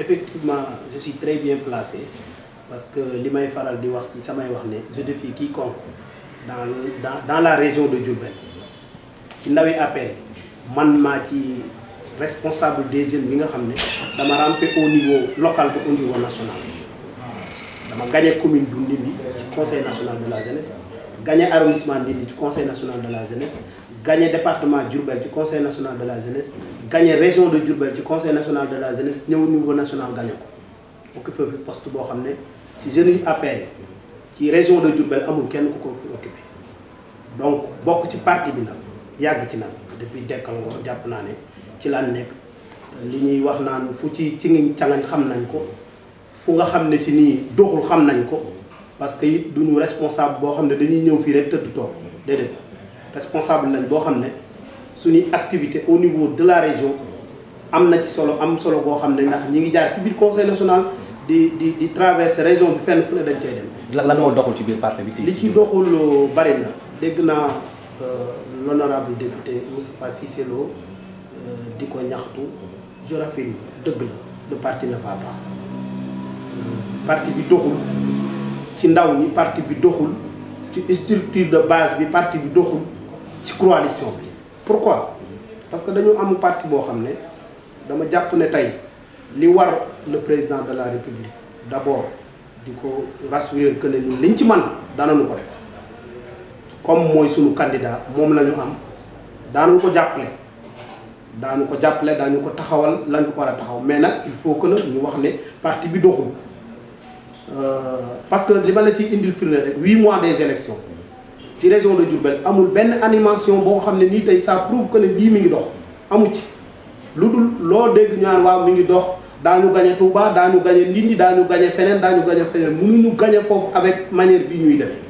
effectivement je suis très bien placé parce que li may faral di wax ci samay wax ne je défie quiconque dans la région de Diourbel ci ndawi APR man maa ci responsable des jeunes bi nga xam ne dama ramper au niveau local ba au niveau national dama gagné commune bu Ndindy ci conseil national de la jeunesse gagné arrondissement Ndindy ci conseil national de la jeunesse gagné département Diourbel ci conseil national de la jeunesse gagné région de Diourbel ci conseil national de la jeunesse ñëw niveau national gagné ko occupé fi poste boo xam ne ci jeunes yi APR ci région de Diourbel amul kenn ku ko fi occupé donc bokk ci parti bi nag yàgg ci nag depuis Dekkal Ngor jàpp naa ne ci lan nekk li ñuy wax naan fu ci ngi cangañ xam nañ ko fu nga xam ne si nii doxul xam nañ ko parce que it duñu responsable boo xam ne dañuy ñëw fii rek tëdd toog déedéet responsable lañ boo xam ne suñuy activité au niveau de la région am na ci solo am solo boo xam ne ndax ñi ngi jaar ci biir conseil national di traverser région bi fenn fu ne dañ cay dem. lan moo doxul ci biir parti bi. li ci doxul bari na dégg naa l'honorable député Moustapha Cissé Lo di ko ñaxtu je raffirme dëgg la le parti ne va pas parti bi doxul ci ndaw ñi parti bi doxul ci structure de base bi parti bi doxul ci coalition bi. pourquoi parce que dañu am parti boo xam ne dama jàpp ne tey li war le président de la république d'abord di ko rassurer que ne ñun liñ ci man daanañu ko def comme mooy sunu candidat moom la ñu am daanu ko jàppale daañu ko taxawal lañu ko war a taxaw mais nag il faut que nag ñu wax ne parti bi doxul parce que li ma la ciy indil firnde rek 8 mois des élections ci région de Diourbel amul benn animation boo xam ne nii tey ça prouve que ne lii mi ngi dox amu ci lu dul loo dégg ñu naan waaw mi ngi dox daañu gagné Touba daañu gagné Ndindy daañu gagné feneen mënuñu gagné foofu avec manière bi ñuy demee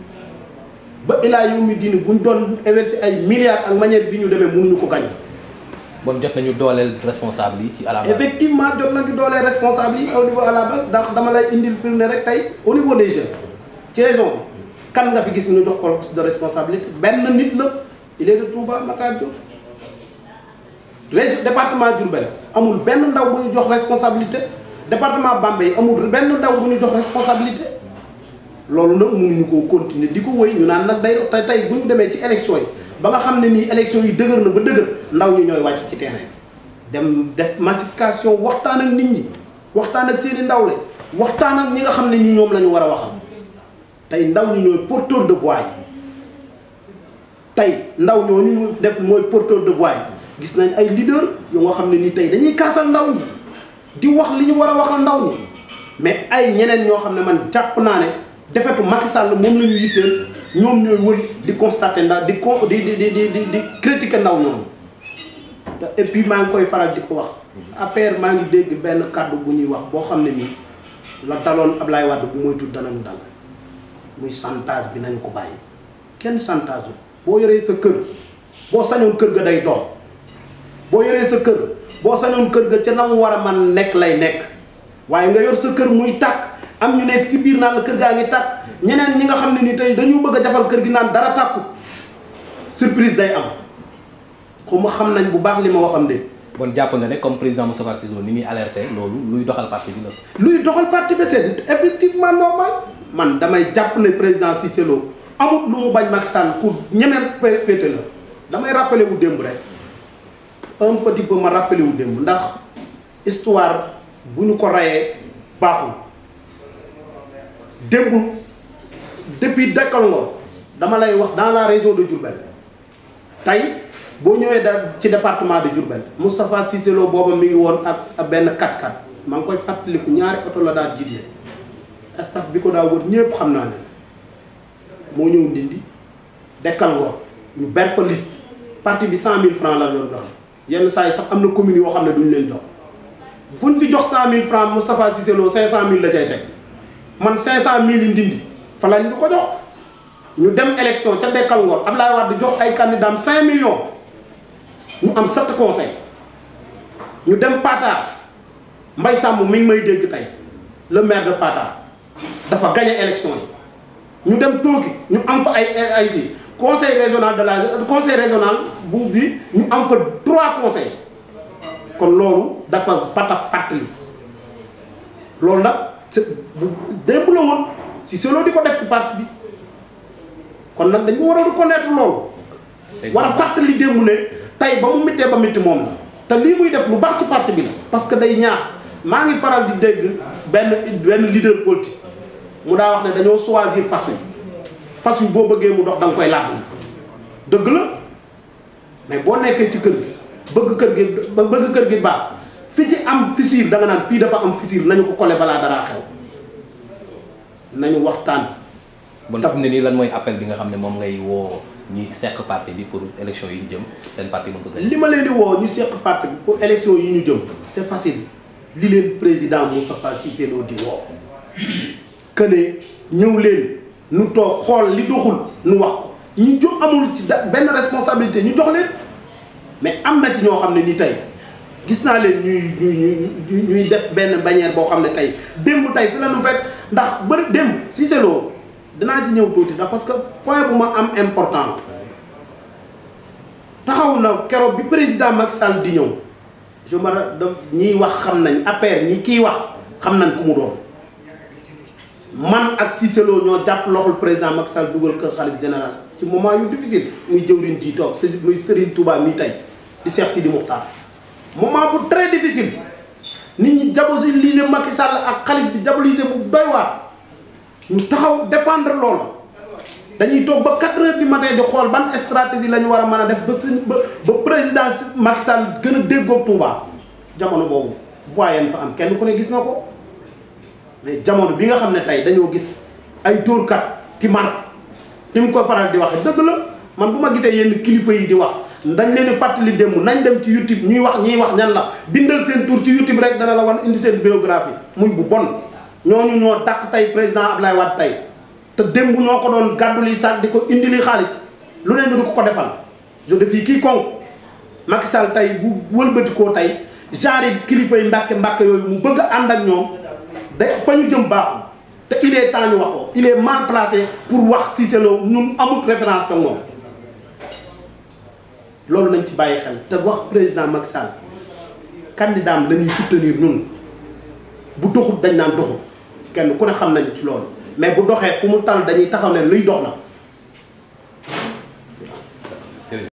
ba ilaa yow mi diini buñ doon investir ay milliards ak manière bi ñu demee mënuñu ko gagné. bon jot nañu dooleel responsable yi ci à la base. effectivement jot nañu dooleel responsable yi au niveau à la base ndax dama lay indil firnde rek tey au niveau des jeunes ci région bi kan nga fi gis ñu jox ko poste de responsabilité benn nit la il est de Touba Matar Diop. région département Diourbel amul benn ndaw bu ñu jox responsabilité département Bambey amul benn ndaw bu ñu jox responsabilité loolu nag mënuñu koo continuer di ko wëy ñu naan nag day tey bu ñu demee ci élection yi ba nga xam ne nii élection yi dëgër na ba dëgër ndaw ñi ñooy wàcc ci terrain dem def massification waxtaan ak nit ñi waxtaan ak seeni ndawle waxtaan ak ñi nga xam ne ñi ñoom la ñu war a waxal tey ndaw ñi ñooy porteur de voix yi tey ndaw ñooñu ñu def mooy porteur de voix yi gis nañ ay leader yu nga xam ne nii tey dañuy kaasal ndaw ñi di wax li ñu war a waxal ndaw ñi mais ay ñeneen ñoo xam ne man jàpp naa ne defetu Macky Sall moom la ñu yitteel ñoom ñooy wër di constater ndax di critiquer ndaw ñoom te et puis maa ngi koy faral di ko wax APR maa ngi dégg benn kàddu bu ñuy wax boo xam ne nii la daloon Ablaye Wade bu moytu danañu dal muy chantage bi nañ ko bàyyi kenn chantage boo yoree sa kër boo sañoon kër ga day dox boo yoree sa kër boo sañoon kër ga ca na mu war a man nekk lay nekk waaye nga yor sa kër muy tàkk am ñu nekk ci biir naan la kër gaa ngi tàkk ñeneen ñi nga xam ne ni tey dañu bëgg a defal kër gi naan dara tàkku surprise day am xaw ma xam nañ bu baax li ma waxam de. bon jàpp nga ne comme président Moustapha Cissé Lo ni muy alerté loolu luy doxal parti bi la. luy doxal parti bi c'est effectivement normal man damay jàpp ne président Cissé Lo amut lu mu bañ Macky Sall pour ñemeen pété la damay rappelé wu démb rek un petit peu ma rappelé wu démb ndax histoire bu ñu ko rayee baaxul démb depuis Dekkal Ngor dama lay wax dans la région de Diourbel tey boo ñëwee da ci département de Diourbel Moustapha Cissé Lo booba mi ngi woon ak benn 4x4 maa ngi koy fàttaliku ñaari oto la daal jiitle staff bi ko daa wër ñëpp xam naa ne moo ñëw Ndindy Dekkal Ngor ñu ber ko liste parti bi 100 000 francs la doon joxe yenn saa yi sax am na commune yoo xam ne duñu leen jox fu ñu fi jox 100 000 francs Moustapha Cissé Lo 500 000 la cay teg man 500 000 yi Ndindy fa lañ ñu ko jox ñu dem élection ca Dekkal Ngor Abdoulaye Wade jox ay candidats 5 millions ñu am 7 conseils ñu dem Patar Mbaye Samb mi ngi may dégg tey le maire de Patar dafa gagné élection yi ñu dem Tooki ñu am fa ay kii conseil régional de la conseil régional bu bi ñu am fa 3 conseils kon loolu dafa bata fàttali loolu nag démb la woon Cissé Lo di ko def ci parti bi kon nag dañu war a reconnaître loolu. war a fàttali démb ne tey ba mu méttee ba métti moom la. te lii muy def lu baax ci parti bi la. parce que day ñaax maa ngi faral di dégg benn leader politique mu daa wax ne dañoo choisir fas wi boo bëggee mu dox da nga koy làbb dëgg la mais boo nekkee ci kër gi bëgg kër gi baax fi ci am fissure da nga naan fii dafa am fissure nañu ko coller balaa dara xew nañu waxtaan. bon fi mu ne nii lan mooy appel bi nga xam ne moom ngay woo ñi seq parti bi pour élection yi ñu jëm seen parti mën ko gën. li ma leen di woo ñu seq parti bi pour élection yi ñu jëm c'est facile li leen président Moustapha Cissé Lo di woo que ne ñëw leen nu toog xool li doxul nu wax ko ñu jox amul ci benn responsabilité ñu jox leen mais am na ci ñoo xam ne ni tey gis naa leen ñuy def benn bannière boo xam ne tey démb tey fi la nu fekk ndax bëri démb Cissé Lo dinaa ci ñëw tuuti ndax parce que point bu ma am important taxaw na keroog bi président Macky Sall di ñëw je me ñiy wax xam nañ APR ñi kiy wax xam nañ ku mu doon man ak Cissé Lo ñoo jàpp loxol président Macky Sall dugal kër xalif général ci moment yu difficile muy jëwriñ ji toog muy Serigne Touba mii tey di Cheikh Sidi Moukhtar moment bu très difficile nit ñi diaboliser Macky Sall ak xalif bi diaboliser bu doy waar ñu taxaw défendre loolu dañuy toog ba 4 heures du matin di xool ban stratégie la ñu war a mën a def ba président Macky Sall gën a déggoog Touba jamono boobu voyeen fa am kenn ku ne gis na ko mais jamono bi nga xam ne tey dañoo gis ay dóorkat ci marque ni mu ko faral di waxe dëgg la man bu ma gisee yenn kilifa yi di wax dañ leen di fàttali démb nañ dem ci YouTube ñuy wax ñan la bindal seen tur ci YouTube rek dana la wan indi seen biographie muy bu bon ñooñu ñoo dàq tey président Abdoulaye Wade tey te démb ñoo ko doon gàddu li sax di ko indi li xaalis lu ne du ko defal je défie quiconque Macky Sall tey bu wëlbatikoo tey genre kilifa yi mbàkke yooyu mu bëgg a ànd ak ñoom da fa ñu jëm baaxul te il est temps ñu wax ko il est mal placé pour wax Cissé Lo ñun amul référence ak moom loolu nañ ci bàyyi xel te wax président Macky Sall candidat am la ñuy soutenir ñun bu doxut dañ naan doxut kenn ku ne xam nañu ci loolu mais bu doxee fu mu tal dañuy taxaw ne luy dox la